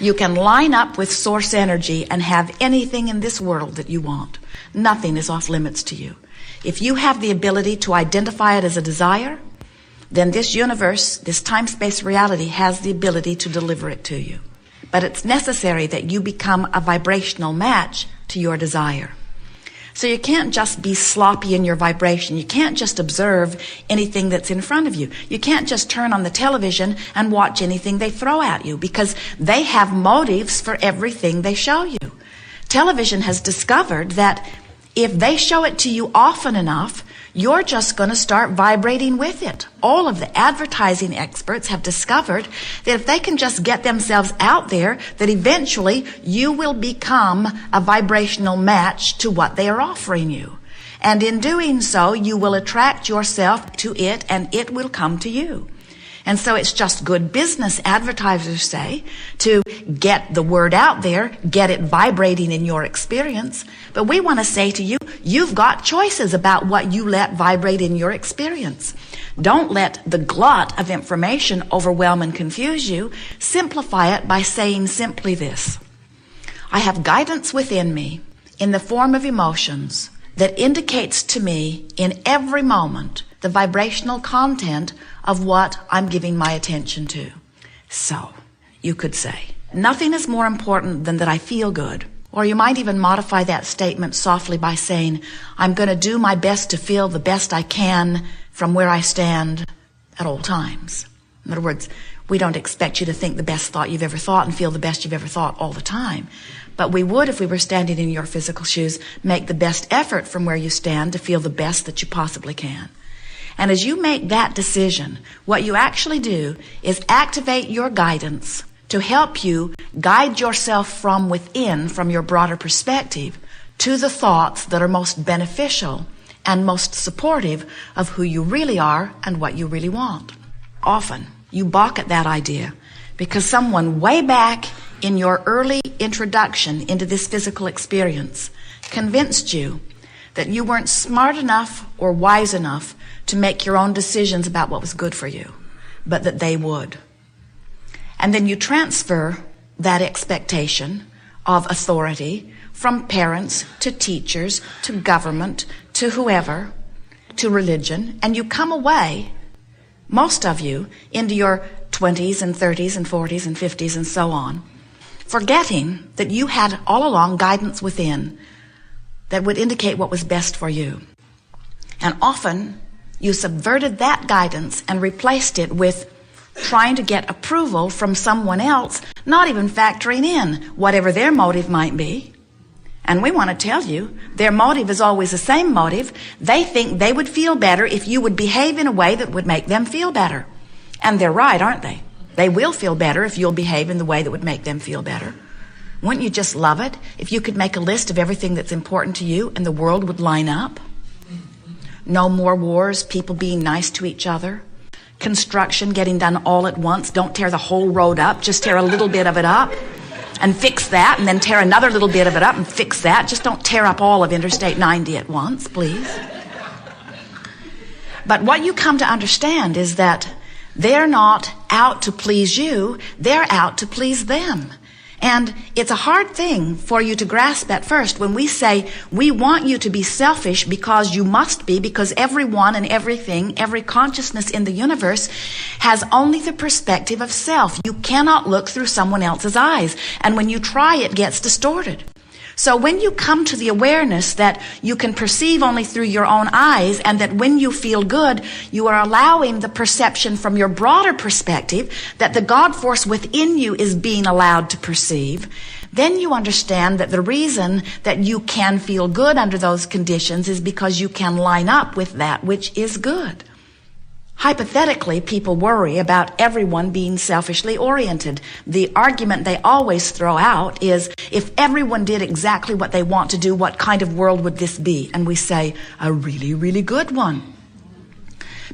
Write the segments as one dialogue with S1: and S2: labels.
S1: You can line up with source energy and have anything in this world that you want. Nothing is off limits to you. If you have the ability to identify it as a desire, then this universe, this time-space reality, has the ability to deliver it to you. But it's necessary that you become a vibrational match to your desire. So you can't just be sloppy in your vibration. You can't just observe anything that's in front of you. You can't just turn on the television and watch anything they throw at you, because they have motives for everything they show you. Television has discovered that if they show it to you often enough, you're just going to start vibrating with it. All of the advertising experts have discovered that if they can just get themselves out there, that eventually you will become a vibrational match to what they are offering you. And in doing so, you will attract yourself to it, and it will come to you. And so it's just good business, advertisers say, to get the word out there, get it vibrating in your experience. But we want to say to you, you've got choices about what you let vibrate in your experience. Don't let the glut of information overwhelm and confuse you. Simplify it by saying simply this: I have guidance within me in the form of emotions that indicates to me in every moment the vibrational content of what I'm giving my attention to. So, you could say, nothing is more important than that I feel good. Or you might even modify that statement softly by saying, I'm going to do my best to feel the best I can from where I stand at all times. In other words, we don't expect you to think the best thought you've ever thought and feel the best you've ever thought all the time. But we would, if we were standing in your physical shoes, make the best effort from where you stand to feel the best that you possibly can. And as you make that decision, what you actually do is activate your guidance to help you guide yourself from within, from your broader perspective, to the thoughts that are most beneficial and most supportive of who you really are and what you really want. Often, you balk at that idea because someone way back in your early introduction into this physical experience convinced you that you weren't smart enough or wise enough to make your own decisions about what was good for you, but that they would. And then you transfer that expectation of authority from parents to teachers to government to whoever, to religion, and you come away, most of you, into your 20s and 30s and 40s and 50s and so on, forgetting that you had all along guidance within that would indicate what was best for you. And often, you subverted that guidance and replaced it with trying to get approval from someone else, not even factoring in whatever their motive might be. And we want to tell you, their motive is always the same motive. They think they would feel better if you would behave in a way that would make them feel better. And they're right, aren't they? They will feel better if you'll behave in the way that would make them feel better. Wouldn't you just love it if you could make a list of everything that's important to you and the world would line up? No more wars, people being nice to each other. Construction getting done all at once. Don't tear the whole road up, just tear a little bit of it up and fix that, and then tear another little bit of it up and fix that. Just don't tear up all of Interstate 90 at once, please. But what you come to understand is that they're not out to please you, they're out to please them. And it's a hard thing for you to grasp at first when we say we want you to be selfish because you must be, because everyone and everything, every consciousness in the universe has only the perspective of self. You cannot look through someone else's eyes. And when you try, it gets distorted. So when you come to the awareness that you can perceive only through your own eyes, and that when you feel good, you are allowing the perception from your broader perspective that the God force within you is being allowed to perceive, then you understand that the reason that you can feel good under those conditions is because you can line up with that which is good. Hypothetically, people worry about everyone being selfishly oriented. The argument they always throw out is, if everyone did exactly what they want to do, what kind of world would this be? And we say, a really, really good one.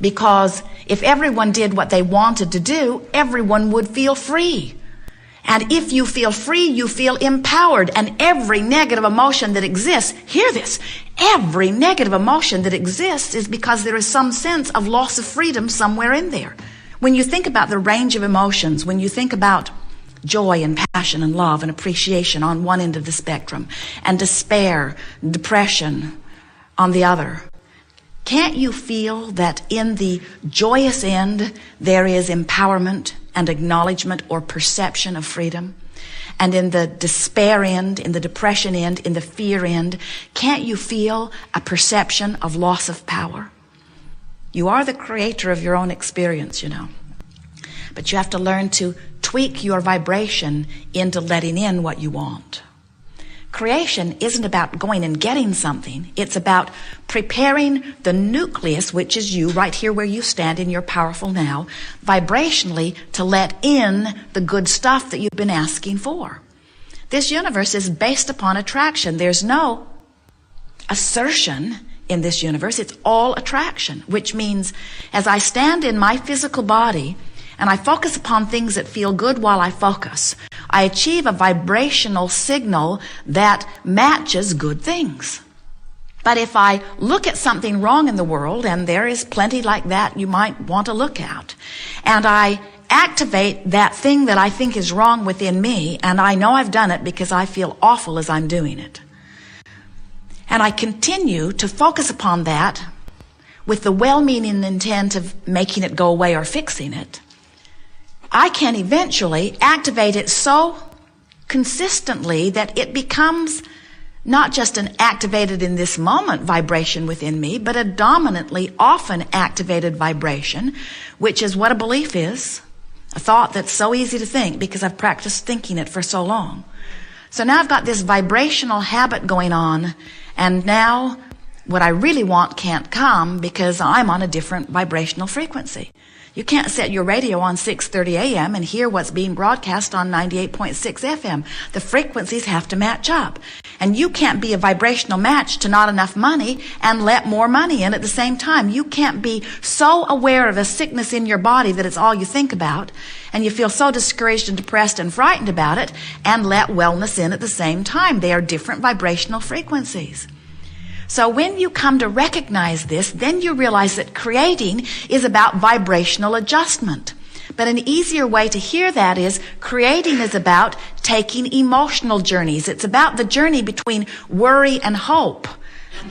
S1: Because if everyone did what they wanted to do, everyone would feel free. And if you feel free, you feel empowered. And every negative emotion that exists, hear this, every negative emotion that exists is because there is some sense of loss of freedom somewhere in there. When you think about the range of emotions, when you think about joy and passion and love and appreciation on one end of the spectrum, and despair, depression on the other. Can't you feel that in the joyous end there is empowerment and acknowledgement or perception of freedom? And in the despair end, in the depression end, in the fear end, can't you feel a perception of loss of power? You are the creator of your own experience, you know. But you have to learn to tweak your vibration into letting in what you want. Creation isn't about going and getting something. It's about preparing the nucleus, which is you, right here where you stand in your powerful now, vibrationally to let in the good stuff that you've been asking for. This universe is based upon attraction. There's no assertion in this universe. It's all attraction, which means as I stand in my physical body and I focus upon things that feel good while I focus, I achieve a vibrational signal that matches good things. But if I look at something wrong in the world, and there is plenty like that you might want to look at, and I activate that thing that I think is wrong within me, and I know I've done it because I feel awful as I'm doing it, and I continue to focus upon that with the well-meaning intent of making it go away or fixing it, I can eventually activate it so consistently that it becomes not just an activated in this moment vibration within me, but a dominantly often activated vibration, which is what a belief is, a thought that's so easy to think because I've practiced thinking it for so long. So now I've got this vibrational habit going on, and now what I really want can't come because I'm on a different vibrational frequency. You can't set your radio on 6:30 a.m. and hear what's being broadcast on 98.6 FM. The frequencies have to match up. And you can't be a vibrational match to not enough money and let more money in at the same time. You can't be so aware of a sickness in your body that it's all you think about, and you feel so discouraged and depressed and frightened about it, and let wellness in at the same time. They are different vibrational frequencies. So when you come to recognize this, then you realize that creating is about vibrational adjustment. But an easier way to hear that is creating is about taking emotional journeys. It's about the journey between worry and hope.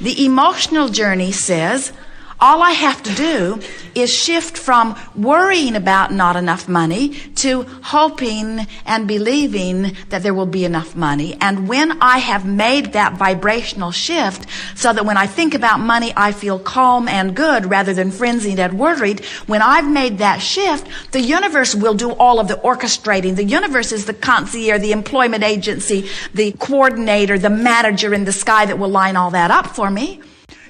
S1: The emotional journey says, all I have to do is shift from worrying about not enough money to hoping and believing that there will be enough money. And when I have made that vibrational shift so that when I think about money, I feel calm and good rather than frenzied and worried, when I've made that shift, the universe will do all of the orchestrating. The universe is the concierge, the employment agency, the coordinator, the manager in the sky that will line all that up for me.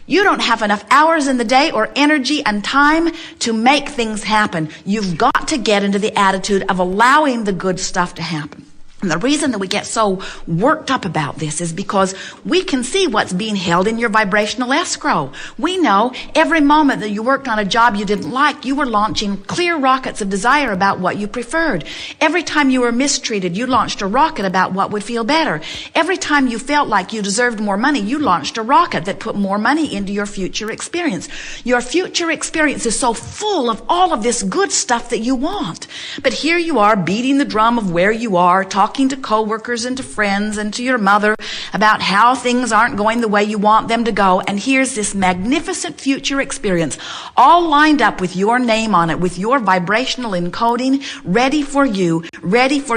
S1: You don't have enough hours in the day or energy and time to make things happen. You've got to get into the attitude of allowing the good stuff to happen. And the reason that we get so worked up about this is because we can see what's being held in your vibrational escrow. We know every moment that you worked on a job you didn't like, you were launching clear rockets of desire about what you preferred. Every time you were mistreated, you launched a rocket about what would feel better. Every time you felt like you deserved more money, you launched a rocket that put more money into your future experience. Your future experience is so full of all of this good stuff that you want. But here you are beating the drum of where you are, talking to coworkers and to friends and to your mother about how things aren't going the way you want them to go. And here's this magnificent future experience all lined up with your name on it, with your vibrational encoding, ready for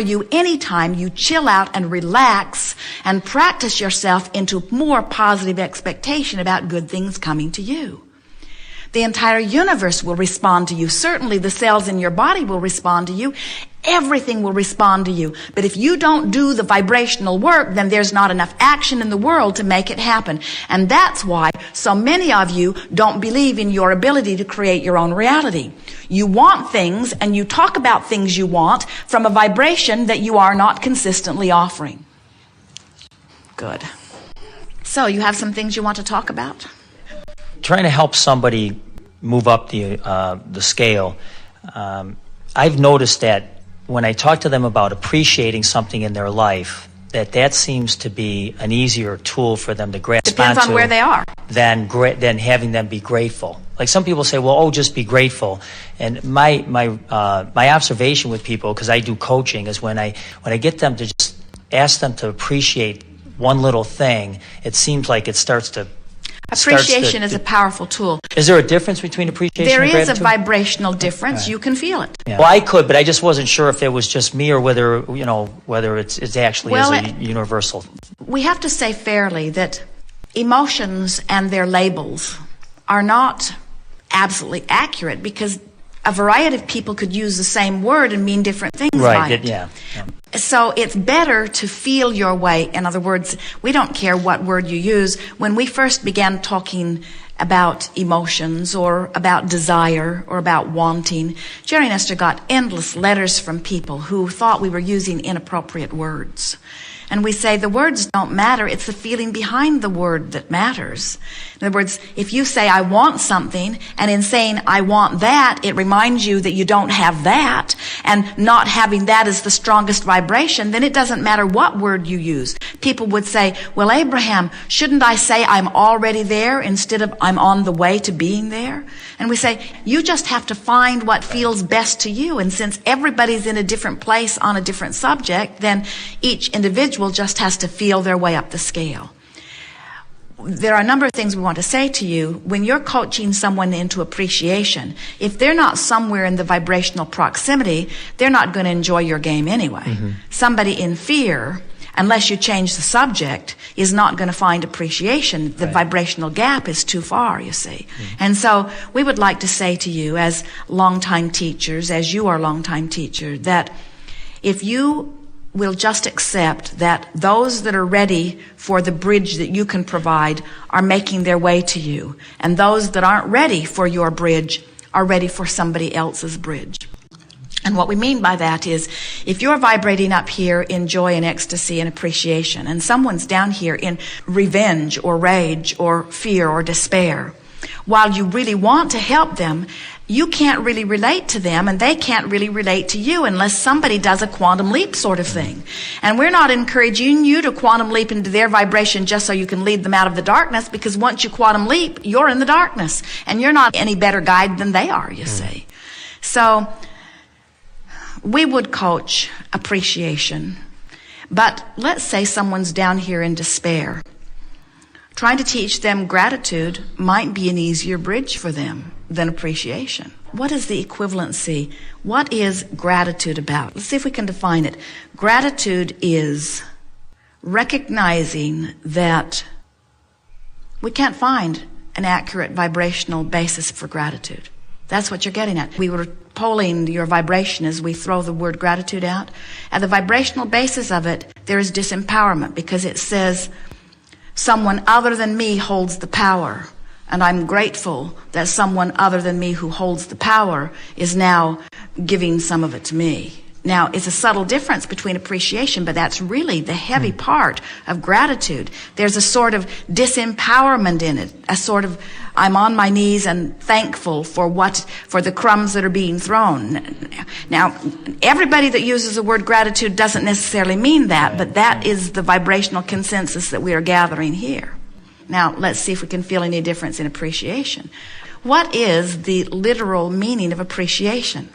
S1: you anytime you chill out and relax and practice yourself into more positive expectation about good things coming to you. The entire universe will respond to you. Certainly the cells in your body will respond to you. Everything will respond to you. But if you don't do the vibrational work, then there's not enough action in the world to make it happen. And that's why so many of you don't believe in your ability to create your own reality. You want things and you talk about things you want from a vibration that you are not consistently offering. Good. So you have some things you want to talk about?
S2: Trying to help somebody move up the scale, I've noticed that when I talk to them about appreciating something in their life, that seems to be an easier tool for them to grasp onto.
S1: Depends on where they are.
S2: Than having them be grateful. Like some people say, well, oh, just be grateful. And my observation with people, because I do coaching, is when I get them to just ask them to appreciate one little thing, it seems like it starts to...
S1: Appreciation is a powerful tool.
S2: Is there a difference between appreciation
S1: There
S2: and
S1: is
S2: gratitude?
S1: a vibrational difference.
S2: Right.
S1: You can feel it.
S2: Yeah. Well, I could, but I just wasn't sure if it was just me or whether, whether it's actually is a universal.
S1: We have to say fairly that emotions and their labels are not absolutely accurate, because a variety of people could use the same word and mean different things by
S2: Right,
S1: it.
S2: yeah.
S1: So it's better to feel your way. In other words, we don't care what word you use. When we first began talking about emotions or about desire or about wanting, Jerry and Esther got endless letters from people who thought we were using inappropriate words. And we say the words don't matter, it's the feeling behind the word that matters. In other words, if you say, I want something, and in saying, I want that, it reminds you that you don't have that, and not having that is the strongest vibration, then it doesn't matter what word you use. People would say, well, Abraham, shouldn't I say I'm already there instead of I'm on the way to being there? And we say, you just have to find what feels best to you. And since everybody's in a different place on a different subject, then each individual just has to feel their way up the scale. There are a number of things we want to say to you. When you're coaching someone into appreciation, if they're not somewhere in the vibrational proximity, they're not going to enjoy your game anyway. Mm-hmm. Somebody in fear, unless you change the subject, is not going to find appreciation. The vibrational gap is too far, you see. Mm-hmm. And so we would like to say to you, as longtime teachers, as you are longtime teachers, that if you will just accept that those that are ready for the bridge that you can provide are making their way to you, and those that aren't ready for your bridge are ready for somebody else's bridge. And what we mean by that is, if you're vibrating up here in joy and ecstasy and appreciation, and someone's down here in revenge or rage or fear or despair, while you really want to help them, you can't really relate to them, and they can't really relate to you unless somebody does a quantum leap sort of thing. And we're not encouraging you to quantum leap into their vibration just so you can lead them out of the darkness, because once you quantum leap, you're in the darkness, and you're not any better guide than they are, you see. So we would coach appreciation, but let's say someone's down here in despair. Trying to teach them gratitude might be an easier bridge for them than appreciation. What is the equivalency? What is gratitude about? Let's see if we can define it. Gratitude is recognizing that we can't find an accurate vibrational basis for gratitude. That's what you're getting at. We were polling your vibration as we throw the word gratitude out. At the vibrational basis of it, there is disempowerment, because it says, someone other than me holds the power, and I'm grateful that someone other than me who holds the power is now giving some of it to me. Now, it's a subtle difference between appreciation, but that's really the heavy part of gratitude. There's a sort of disempowerment in it, a sort of, I'm on my knees and thankful for the crumbs that are being thrown. Now, everybody that uses the word gratitude doesn't necessarily mean that, but that is the vibrational consensus that we are gathering here. Now, let's see if we can feel any difference in appreciation. What is the literal meaning of appreciation?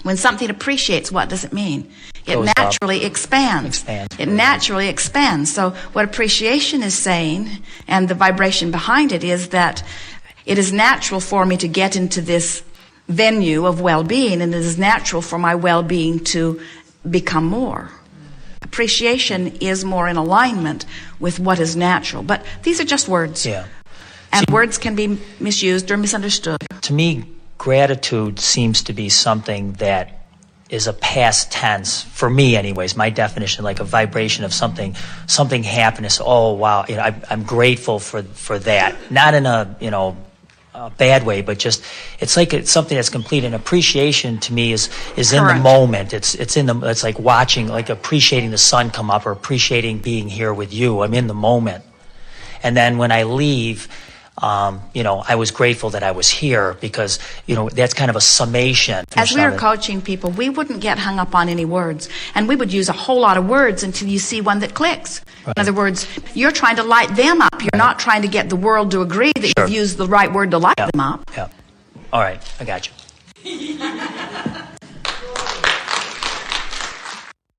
S1: When something appreciates, what does it mean? It naturally expands. It naturally expands. So what appreciation is saying, and the vibration behind it, is that it is natural for me to get into this venue of well-being, and it is natural for my well-being to become more. Appreciation is more in alignment with what is natural. But these are just words.
S2: Yeah.
S1: And words can be misused or misunderstood.
S2: To me, gratitude seems to be something that is a past tense, for me anyways, my definition, like a vibration of something happiness. Oh, wow, I'm grateful for that. Not in a bad way, but just, it's like it's something that's complete. And appreciation to me is in the moment. It's like watching, like appreciating the sun come up, or appreciating being here with you. I'm in the moment. And then when I leave, I was grateful that I was here because, that's kind of a summation.
S1: As we were coaching people, we wouldn't get hung up on any words. And we would use a whole lot of words until you see one that clicks.
S2: Right.
S1: In other words, you're trying to light them up. You're not trying to get the world to agree that
S2: Sure.
S1: you've used the right word to light them up.
S2: Yeah. All right. I got you.